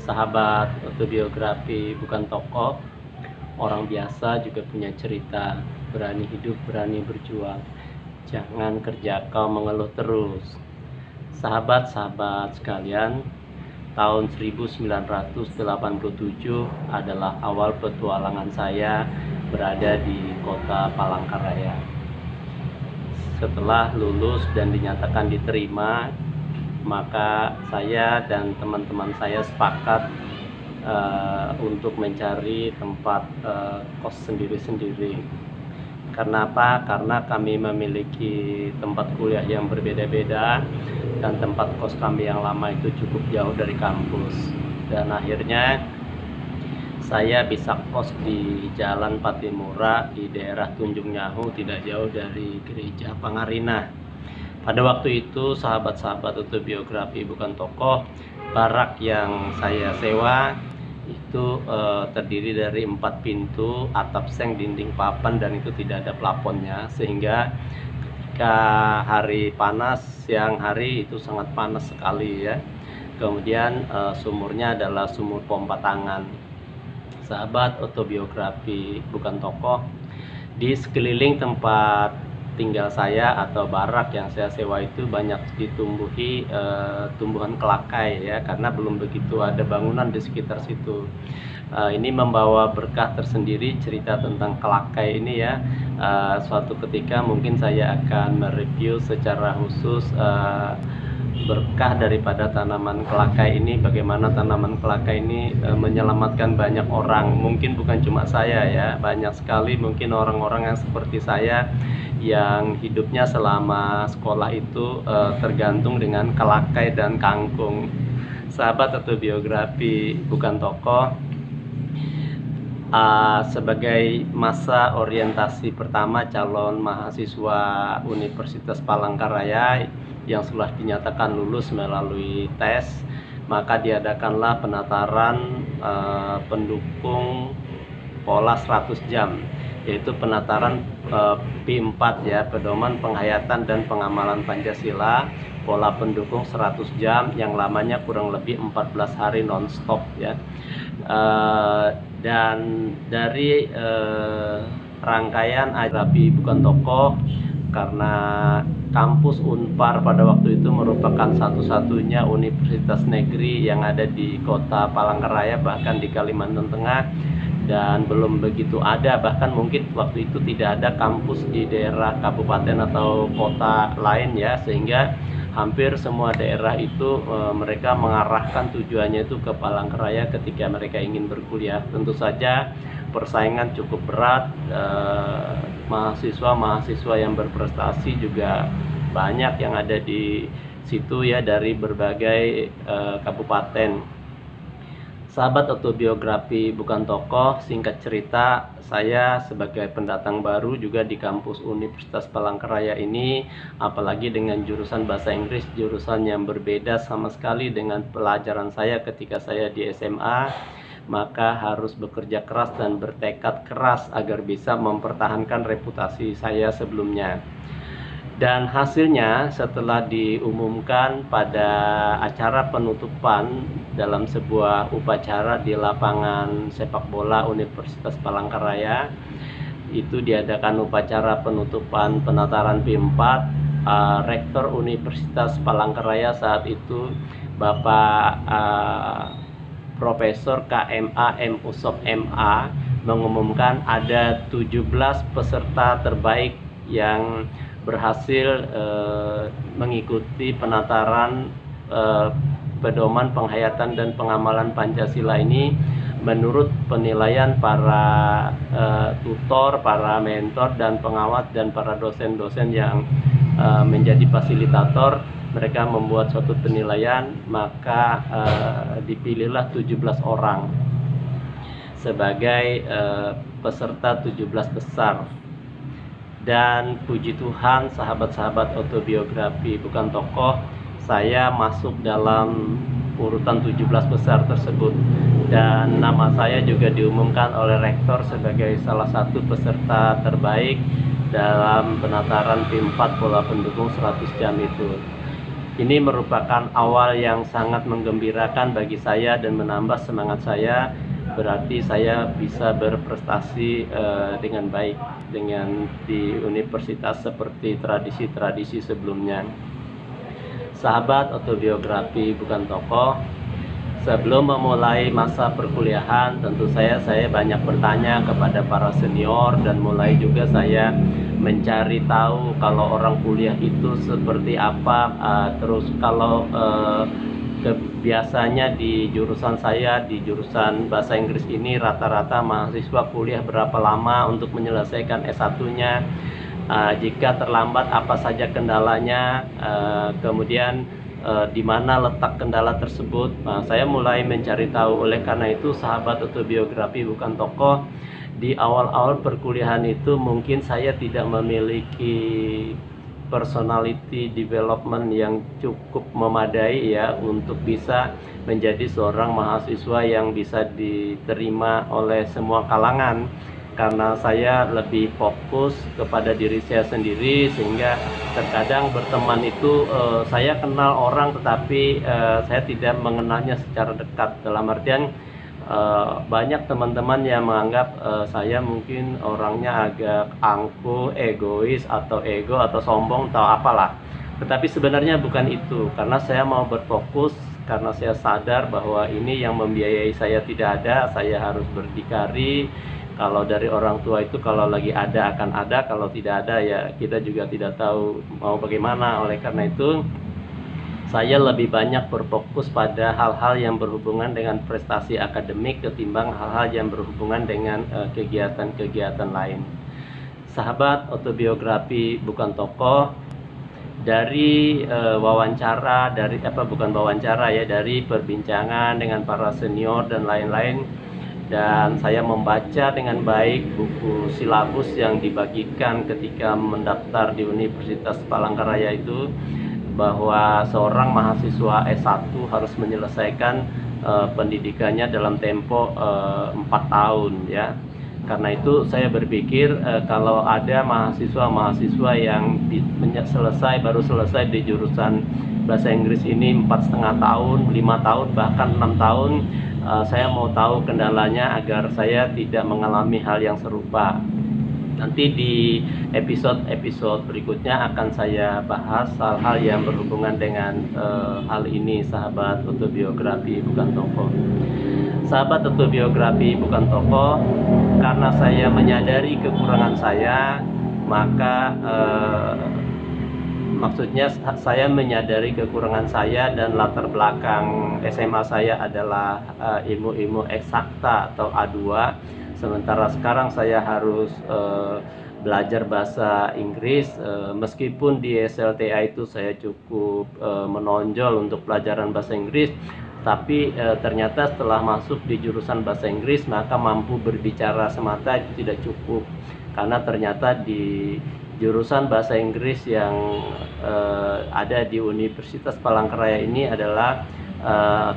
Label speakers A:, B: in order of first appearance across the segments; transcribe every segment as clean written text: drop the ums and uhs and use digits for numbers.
A: Sahabat autobiografi bukan tokoh, orang biasa juga punya cerita, berani hidup, berani berjuang. Jangan kerja kau mengeluh terus. Sahabat-sahabat sekalian, tahun 1987 adalah awal petualangan saya berada di kota Palangkaraya. Setelah lulus dan dinyatakan diterima, maka saya dan teman-teman saya sepakat untuk mencari tempat kos sendiri-sendiri. Karena apa? Karena kami memiliki tempat kuliah yang berbeda-beda dan tempat kos kami yang lama itu cukup jauh dari kampus. Dan akhirnya saya bisa kos di Jalan Patimura di daerah Tunjung Nyahu, tidak jauh dari Gereja Pangarinah. Pada waktu itu, sahabat-sahabat autobiografi bukan tokoh, barak yang saya sewa itu terdiri dari 4 pintu, atap seng, dinding papan, dan itu tidak ada plafonnya, sehingga ketika hari panas, siang hari itu sangat panas sekali ya. Kemudian sumurnya adalah sumur pompa tangan. Sahabat autobiografi bukan tokoh, di sekeliling tempat tinggal saya atau barak yang saya sewa itu banyak ditumbuhi tumbuhan kelakai ya, karena belum begitu ada bangunan di sekitar situ. Ini membawa berkah tersendiri cerita tentang kelakai ini ya. Suatu ketika mungkin saya akan mereview secara khusus berkah daripada tanaman kelakai ini, bagaimana tanaman kelakai ini menyelamatkan banyak orang. Mungkin bukan cuma saya ya, banyak sekali mungkin orang-orang yang seperti saya yang hidupnya selama sekolah itu tergantung dengan kelakai dan kangkung. Sahabat autobiografi bukan tokoh, sebagai masa orientasi pertama calon mahasiswa Universitas Palangkaraya yang sudah dinyatakan lulus melalui tes, maka diadakanlah penataran pendukung pola 100 jam, yaitu penataran P4 ya, pedoman penghayatan dan pengamalan Pancasila, pola pendukung 100 jam yang lamanya kurang lebih 14 hari nonstop ya. Dan dari rangkaian autobiografi bukan tokoh, karena kampus Unpar pada waktu itu merupakan satu-satunya universitas negeri yang ada di kota Palangkaraya, bahkan di Kalimantan Tengah, dan belum begitu ada, bahkan mungkin waktu itu tidak ada kampus di daerah kabupaten atau kota lain ya, sehingga hampir semua daerah itu mereka mengarahkan tujuannya itu ke Palangkaraya ketika mereka ingin berkuliah. Tentu saja persaingan cukup berat, mahasiswa-mahasiswa yang berprestasi juga banyak yang ada di situ ya, dari berbagai kabupaten. Sahabat autobiografi bukan tokoh, singkat cerita, saya sebagai pendatang baru juga di kampus Universitas Palangkaraya ini, apalagi dengan jurusan bahasa Inggris, jurusan yang berbeda sama sekali dengan pelajaran saya ketika saya di SMA, maka harus bekerja keras dan bertekad keras agar bisa mempertahankan reputasi saya sebelumnya. Dan hasilnya setelah diumumkan pada acara penutupan dalam sebuah upacara di lapangan sepak bola Universitas Palangkaraya, itu diadakan upacara penutupan penataran P4. Rektor Universitas Palangkaraya saat itu Bapak Profesor KMA M. Usop MA mengumumkan ada 17 peserta terbaik yang berhasil mengikuti penataran pedoman penghayatan dan pengamalan Pancasila ini menurut penilaian para tutor, para mentor dan pengawas dan para dosen-dosen yang menjadi fasilitator. Mereka membuat suatu penilaian, maka dipilihlah 17 orang sebagai peserta 17 besar. Dan puji Tuhan, sahabat-sahabat autobiografi bukan tokoh, saya masuk dalam urutan 17 besar tersebut, dan nama saya juga diumumkan oleh rektor sebagai salah satu peserta terbaik dalam penataran P4 pola pendukung 100 jam itu. Ini merupakan awal yang sangat menggembirakan bagi saya dan menambah semangat saya. Berarti saya bisa berprestasi dengan baik dengan di universitas seperti tradisi-tradisi sebelumnya. Sahabat autobiografi bukan tokoh, sebelum memulai masa perkuliahan, tentu saya banyak bertanya kepada para senior dan mulai juga saya mencari tahu kalau orang kuliah itu seperti apa. Terus kalau biasanya di jurusan saya, di jurusan bahasa Inggris ini rata-rata mahasiswa kuliah berapa lama untuk menyelesaikan S1-nya, jika terlambat apa saja kendalanya, kemudian di mana letak kendala tersebut. Nah, saya mulai mencari tahu. Oleh karena itu, sahabat autobiografi bukan tokoh, di awal-awal perkuliahan itu mungkin saya tidak memiliki personality development yang cukup memadai ya untuk bisa menjadi seorang mahasiswa yang bisa diterima oleh semua kalangan, karena saya lebih fokus kepada diri saya sendiri, sehingga terkadang berteman itu saya kenal orang tetapi saya tidak mengenalnya secara dekat, dalam artian banyak teman-teman yang menganggap saya mungkin orangnya agak angkuh, egois, atau ego, atau sombong, atau apalah. Tetapi sebenarnya bukan itu, karena saya mau berfokus, karena saya sadar bahwa ini yang membiayai saya tidak ada, saya harus berdikari. Kalau dari orang tua itu kalau lagi ada akan ada, kalau tidak ada ya kita juga tidak tahu mau bagaimana. Oleh karena itu saya lebih banyak berfokus pada hal-hal yang berhubungan dengan prestasi akademik ketimbang hal-hal yang berhubungan dengan kegiatan-kegiatan lain. Sahabat autobiografi bukan tokoh, dari wawancara, dari perbincangan dengan para senior dan lain-lain, dan saya membaca dengan baik buku silabus yang dibagikan ketika mendaftar di Universitas Palangkaraya itu, bahwa seorang mahasiswa S1 harus menyelesaikan pendidikannya dalam tempo 4 tahun ya. Karena itu saya berpikir kalau ada mahasiswa-mahasiswa yang baru selesai di jurusan bahasa Inggris ini 4,5 tahun, 5 tahun, bahkan 6 tahun, saya mau tahu kendalanya agar saya tidak mengalami hal yang serupa. Nanti di episode-episode berikutnya akan saya bahas hal-hal yang berhubungan dengan hal ini, sahabat autobiografi bukan tokoh. Sahabat autobiografi bukan tokoh, karena saya menyadari kekurangan saya, maka maksudnya saya menyadari kekurangan saya dan latar belakang SMA saya adalah ilmu-ilmu eksakta atau A2. Sementara sekarang saya harus belajar bahasa Inggris, meskipun di SLTA itu saya cukup menonjol untuk pelajaran bahasa Inggris, tapi ternyata setelah masuk di jurusan bahasa Inggris maka mampu berbicara semata itu tidak cukup, karena ternyata di jurusan bahasa Inggris yang ada di Universitas Palangkaraya ini adalah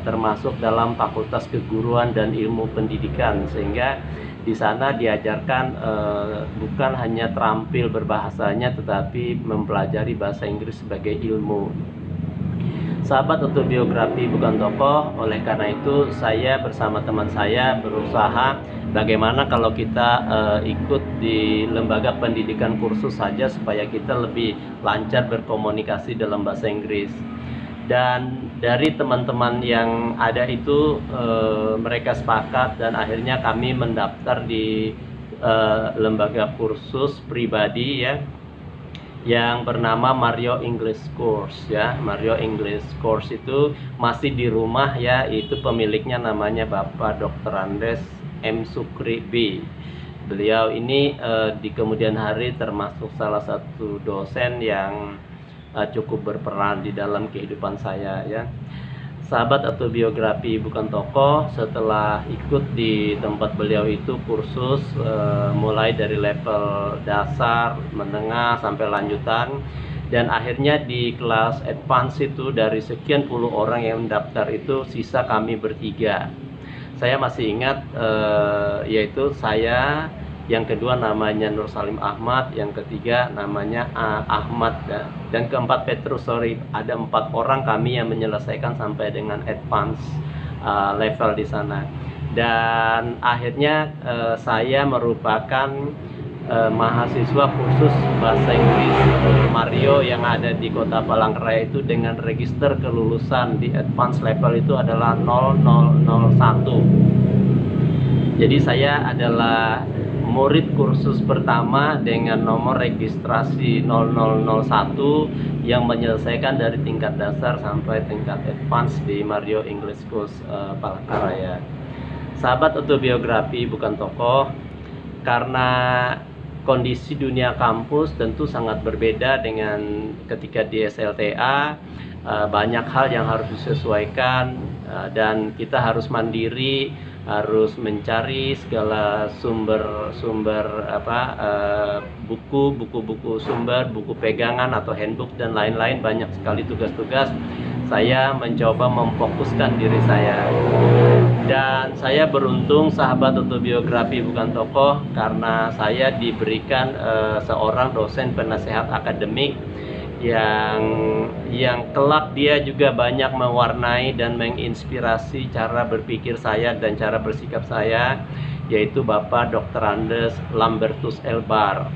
A: termasuk dalam Fakultas Keguruan dan Ilmu Pendidikan, sehingga di sana diajarkan bukan hanya terampil berbahasanya tetapi mempelajari bahasa Inggris sebagai ilmu. Sahabat autobiografi bukan tokoh, oleh karena itu saya bersama teman saya berusaha bagaimana kalau kita ikut di lembaga pendidikan kursus saja supaya kita lebih lancar berkomunikasi dalam bahasa Inggris. Dan dari teman-teman yang ada itu mereka sepakat dan akhirnya kami mendaftar di lembaga kursus pribadi ya, yang bernama Mario English Course ya. Mario English Course itu masih di rumah ya, itu pemiliknya namanya Bapak Dr. Andes M. Sukri B. Beliau ini di kemudian hari termasuk salah satu dosen yang cukup berperan di dalam kehidupan saya ya. Sahabat autobiografi bukan tokoh, setelah ikut di tempat beliau itu kursus mulai dari level dasar, menengah sampai lanjutan, dan akhirnya di kelas advance itu dari sekian puluh orang yang mendaftar itu sisa kami bertiga. Saya masih ingat, yaitu saya, yang kedua namanya Nur Salim Ahmad, yang ketiga namanya Ahmad, dan keempat Petrus. Sorry, ada 4 orang kami yang menyelesaikan sampai dengan advance level di sana. Dan akhirnya saya merupakan mahasiswa khusus bahasa Inggris Mario yang ada di Kota Palangkaraya itu dengan register kelulusan di advance level itu adalah 0001. Jadi saya adalah murid kursus pertama dengan nomor registrasi 0001 yang menyelesaikan dari tingkat dasar sampai tingkat advance di Mario English Course Palangkaraya. Sahabat autobiografi bukan tokoh, karena kondisi dunia kampus tentu sangat berbeda dengan ketika di SLTA. Banyak hal yang harus disesuaikan, dan kita harus mandiri, harus mencari segala sumber buku sumber, buku pegangan atau handbook dan lain-lain. Banyak sekali tugas-tugas. Saya mencoba memfokuskan diri saya, dan saya beruntung sahabat autobiografi bukan tokoh, karena saya diberikan seorang dosen penasehat akademik yang kelak dia juga banyak mewarnai dan menginspirasi cara berpikir saya dan cara bersikap saya, yaitu Bapak Dr. Andes Lambertus Elbar.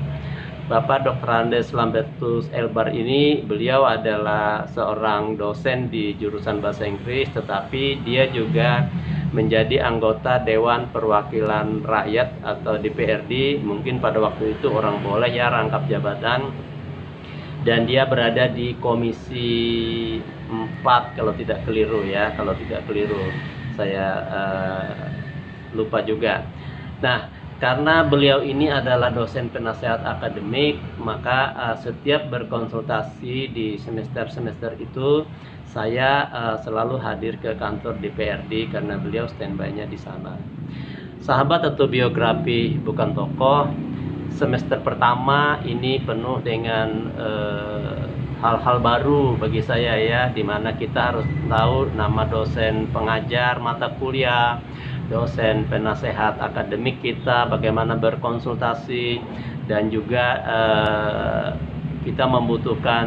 A: Bapak Dr. Andes Lambertus Elbar ini, beliau adalah seorang dosen di jurusan bahasa Inggris, tetapi dia juga menjadi anggota Dewan Perwakilan Rakyat atau DPRD. Mungkin pada waktu itu orang boleh ya rangkap jabatan, dan dia berada di Komisi 4 kalau tidak keliru ya, saya lupa juga. Nah, karena beliau ini adalah dosen penasehat akademik, maka setiap berkonsultasi di semester-semester itu saya selalu hadir ke kantor DPRD karena beliau standby-nya di sana. Sahabat autobiografi bukan tokoh, semester pertama ini penuh dengan hal-hal baru bagi saya ya, dimana kita harus tahu nama dosen pengajar mata kuliah, dosen penasehat akademik kita, bagaimana berkonsultasi, dan juga kita membutuhkan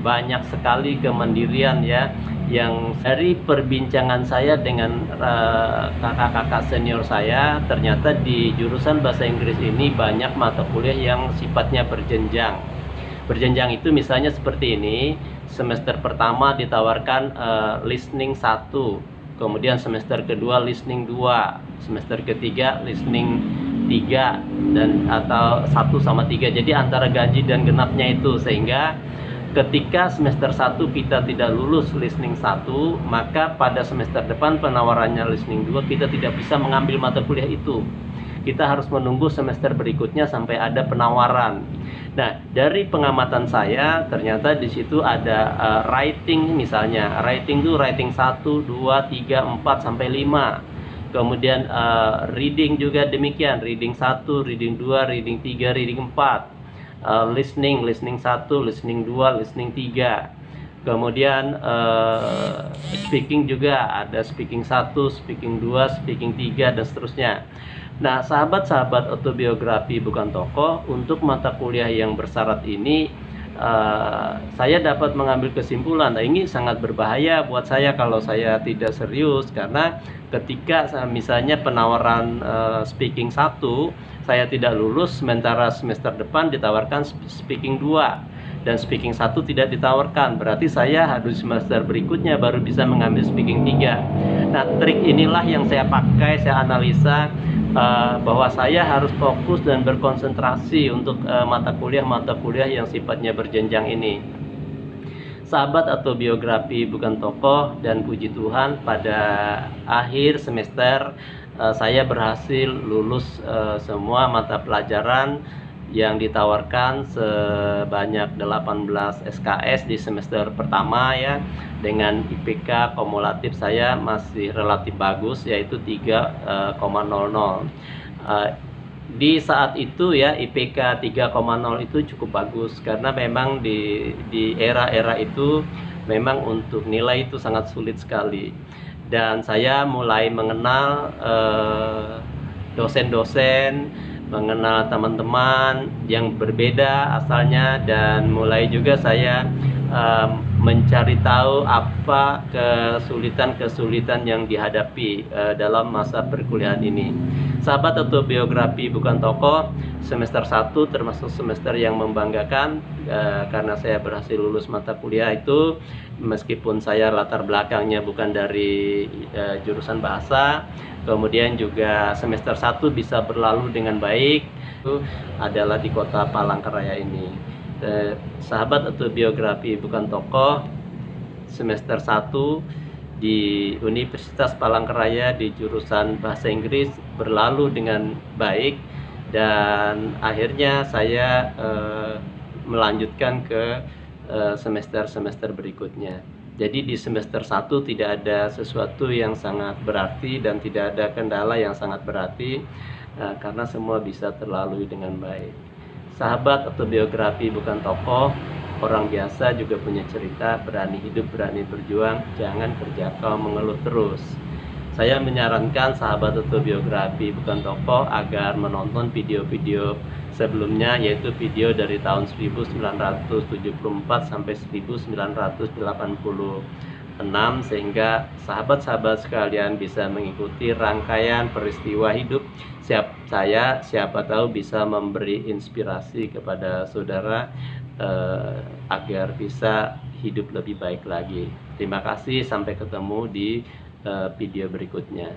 A: banyak sekali kemandirian ya. Yang dari perbincangan saya dengan kakak-kakak senior saya, ternyata di jurusan bahasa Inggris ini banyak mata kuliah yang sifatnya berjenjang. Berjenjang itu misalnya seperti ini, semester pertama ditawarkan listening 1, kemudian semester kedua listening 2, semester ketiga listening 3, dan atau 1 sama 3. Jadi antara ganjil dan genapnya itu, sehingga ketika semester 1 kita tidak lulus listening 1, maka pada semester depan penawarannya listening 2 kita tidak bisa mengambil mata kuliah itu. Kita harus menunggu semester berikutnya sampai ada penawaran. Nah, dari pengamatan saya ternyata di situ ada writing misalnya. Writing itu writing 1, 2, 3, 4 sampai 5. Kemudian reading juga demikian, reading 1, reading 2, reading 3, reading 4. Listening 1, listening 2, listening 3. Kemudian speaking juga ada speaking 1, speaking 2, speaking 3, dan seterusnya. Nah, sahabat-sahabat autobiografi bukan tokoh, untuk mata kuliah yang bersyarat ini saya dapat mengambil kesimpulan, nah ini sangat berbahaya buat saya kalau saya tidak serius, karena ketika misalnya penawaran speaking 1 saya tidak lulus, sementara semester depan ditawarkan speaking 2 dan speaking 1 tidak ditawarkan, berarti saya harus semester berikutnya baru bisa mengambil speaking 3. Nah, trik inilah yang saya pakai, saya analisa bahwa saya harus fokus dan berkonsentrasi untuk mata kuliah yang sifatnya berjenjang ini. Sahabat autobiografi bukan tokoh, dan puji Tuhan pada akhir semester saya berhasil lulus semua mata pelajaran yang ditawarkan sebanyak 18 SKS di semester pertama ya, dengan IPK kumulatif saya masih relatif bagus, yaitu 3,00. Di saat itu ya, IPK 3,0 itu cukup bagus, karena memang di era-era itu memang untuk nilai itu sangat sulit sekali. Dan saya mulai mengenal dosen-dosen mengenal teman-teman yang berbeda asalnya, dan mulai juga saya mencari tahu apa kesulitan-kesulitan yang dihadapi dalam masa perkuliahan ini. Sahabat Autobiografi Bukan Tokoh, semester 1 termasuk semester yang membanggakan karena saya berhasil lulus mata kuliah itu, meskipun saya latar belakangnya bukan dari jurusan bahasa. Kemudian juga semester 1 bisa berlalu dengan baik, itu adalah di kota Palangkaraya ini. Sahabat Autobiografi Bukan Tokoh, semester 1 di Universitas Palangkaraya di jurusan Bahasa Inggris berlalu dengan baik, dan akhirnya saya melanjutkan ke semester-semester berikutnya. Jadi di semester 1 tidak ada sesuatu yang sangat berarti dan tidak ada kendala yang sangat berarti, karena semua bisa terlalui dengan baik. Sahabat Autobiografi Bukan Tokoh, orang biasa juga punya cerita, berani hidup, berani berjuang, jangan kerja kau mengeluh terus. Saya menyarankan sahabat Autobiografi Bukan Tokoh agar menonton video-video sebelumnya, yaitu video dari tahun 1974 sampai 1986, sehingga sahabat-sahabat sekalian bisa mengikuti rangkaian peristiwa hidup siapa tahu bisa memberi inspirasi kepada saudara agar bisa hidup lebih baik lagi. Terima kasih, sampai ketemu di video berikutnya.